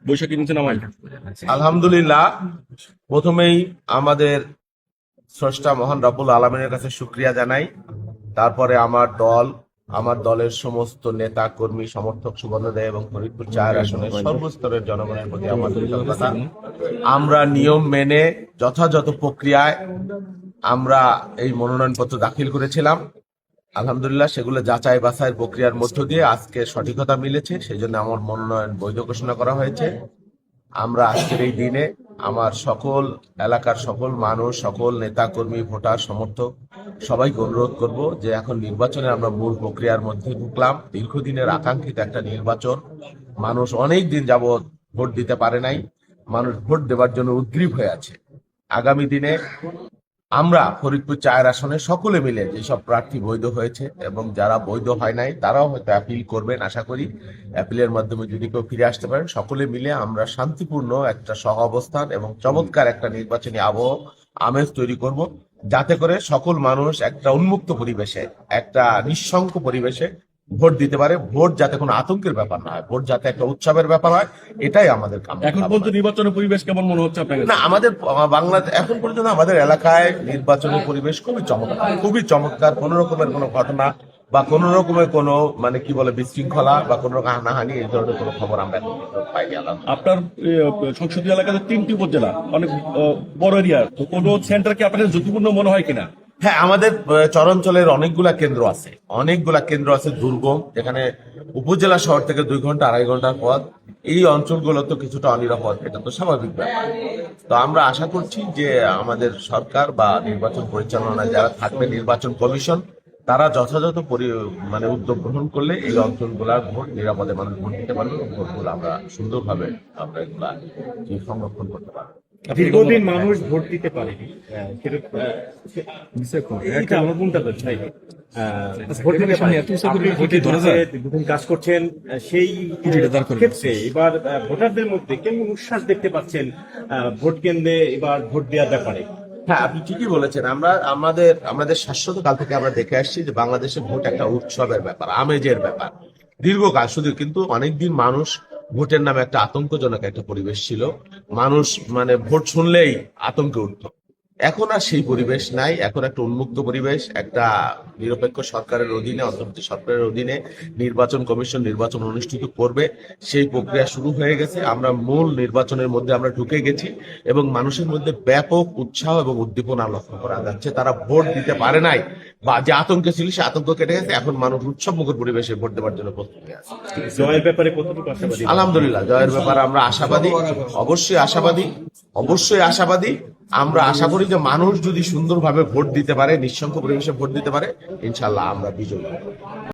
বৈশাখী নিচে নামাই। আলহামদুলিল্লাহ, প্রথমেই আমাদের স্রষ্টা মহান রব্বুল আলমিনের কাছে শুক্রিয়া জানাই। তারপরে আমার দলের সমস্ত নেতা কর্মী সমর্থক সুবর্ণদেব এবং ফরিদপুর ৪ আসনের সর্বস্তরের জনগণের প্রতি আমার কৃতজ্ঞতা। আমরা নিয়ম মেনে যথাযথ প্রক্রিয়ায় আমরা এই মনোনয়নপত্র দাখিল করেছিলাম। আলহামদুলিল্লাহ, সেগুলো যাচাই বাছাইয়ের প্রক্রিয়ার মধ্য দিয়ে আজকে সঠিকতা মিলেছে, সেই জন্য আমার মনোনয়ন বৈধ ঘোষণা করা হয়েছে। আমরা আজকের এই দিনে আমার সকল এলাকার সকল মানুষ, সকল নেতা কর্মী, ভোটার, সমর্থক সবাইকে অনুরোধ করব যে এখন নির্বাচনে আমরা মূল প্রক্রিয়ার মধ্যে ঢুকলাম। দীর্ঘদিনের আকাঙ্ক্ষিত একটা নির্বাচন, মানুষ অনেক দিন যাবৎ ভোট দিতে পারে নাই, মানুষ ভোট দেওয়ার জন্য উদ্গ্রীব হয়ে আছে। আগামী দিনে আমরা ফরিদপুর ৪ আসনে সকলে মিলে যেসব প্রার্থী বৈধ হয়েছে এবং যারা বৈধ হয় নাই তারাও হয়তো অ্যাপিল করবেন, আশা করি অ্যাপিলের মাধ্যমে যদি কেউ ফিরে আসতে পারেন, সকলে মিলে আমরা শান্তিপূর্ণ একটা সহাবস্থান এবং চমৎকার একটা নির্বাচনী আবহ আমেজ তৈরি করব, যাতে করে সকল মানুষ একটা উন্মুক্ত পরিবেশে, একটা নিঃশঙ্ক পরিবেশে ভোট দিতে পারে। ভোট যাতে কোনো আতঙ্কের ব্যাপার না হয়, ভোট যাতে একটা উৎসবের ব্যাপার হয়, এটাই আমাদের কাম। এখন পর্যন্ত নির্বাচনের পরিবেশ কেমন মনে হচ্ছে আপনাকে? না, আমাদের বাংলাদেশ এখন পর্যন্ত আমাদের এলাকায় নির্বাচনী পরিবেশ খুবই চমৎকার, খুবই চমৎকার। কোন রকমের কোনো ঘটনা বা কোন রকমের কোনো মানে কি বলে বিশৃঙ্খলা বা কোন রকম হানাহানি এই ধরনের কোনো খবর আমরা এখন পর্যন্ত পাইনি। আপনার সংসদীয় এলাকাতে 3টি উপজেলা, অনেক বড় এরিয়া, তো কোনো সেন্টার কি আপনাদের ঝুঁকিপূর্ণ মনে হয় কিনা? হ্যাঁ, আমাদের চরাঞ্চলের অনেকগুলা কেন্দ্র আছে দুর্গম, যেখানে উপজেলা শহর থেকে 2 ঘন্টা 2.5 ঘন্টার পথ। এই অঞ্চলগুলো তো কিছুটা অনিরাপদ, এটা তো স্বাভাবিক ব্যাপার। তো আমরা আশা করছি যে আমাদের সরকার বা নির্বাচন পরিচালনায় যারা থাকবে, নির্বাচন কমিশন, তারা যথাযথ মানে উদ্যোগ গ্রহণ করলে এই অঞ্চলগুলার ভোট নিরাপদে মানুষ ভোট দিতে পারবে এবং ভোটগুলো আমরা সুন্দরভাবে আমরা এগুলা সংরক্ষণ করতে পারবো। দীর্ঘদিন মানুষ ভোট দিতে পারেনি, দীর্ঘদিন কাজ করছেন, সেই ক্ষেত্রে এবার ভোটারদের মধ্যে কেমন উচ্ছ্বাস দেখতে পাচ্ছেন ভোট কেন্দ্রে এবার ভোট দেওয়ার ব্যাপারে? হ্যাঁ, আপনি ঠিকই বলেছেন। আমাদের শাশ্বত কাল থেকে আমরা দেখে আসছি যে বাংলাদেশে ভোট একটা উৎসবের ব্যাপার, আমেজের ব্যাপার, দীর্ঘকাল শুধু। কিন্তু অনেকদিন মানুষ ভোটের নামে একটা আতঙ্কজনক একটা পরিবেশ ছিল, মানুষ মানে ভোট শুনলেই আতঙ্কে উঠত। এখন আর সেই পরিবেশ নাই, এখন একটা উন্মুক্ত পরিবেশ, একটা নিরপেক্ষ সরকারের অধীনে, অন্তর্বর্তী সরকারের অধীনে নির্বাচন কমিশন নির্বাচন অনুষ্ঠিত করবে, সেই প্রক্রিয়া শুরু হয়ে গেছে। আমরা মূল নির্বাচনের মধ্যে আমরা ঢুকে গেছি এবং মানুষের মধ্যে ব্যাপক উৎসাহ এবং উদ্দীপনা লক্ষ্য করা যাচ্ছে। তারা ভোট দিতে পারে নাই বা যে আতঙ্কে ছিল সে আতঙ্ক কেটে গেছে, এখন মানুষ উৎসবমুখর পরিবেশে ভোট দেওয়ার জন্য প্রস্তুত হয়ে আছে। জয়ের ব্যাপারে কতটুকু আশাবাদী? আলহামদুলিল্লাহ, জয়ের ব্যাপারে আমরা আশাবাদী, অবশ্যই আশাবাদী। আমরা আশা করি যে মানুষ যদি সুন্দরভাবে ভোট দিতে পারে, নিঃশঙ্ক পরিবেশে ভোট দিতে পারে, ইনশাল্লাহ আমরা বিজয়ী হব।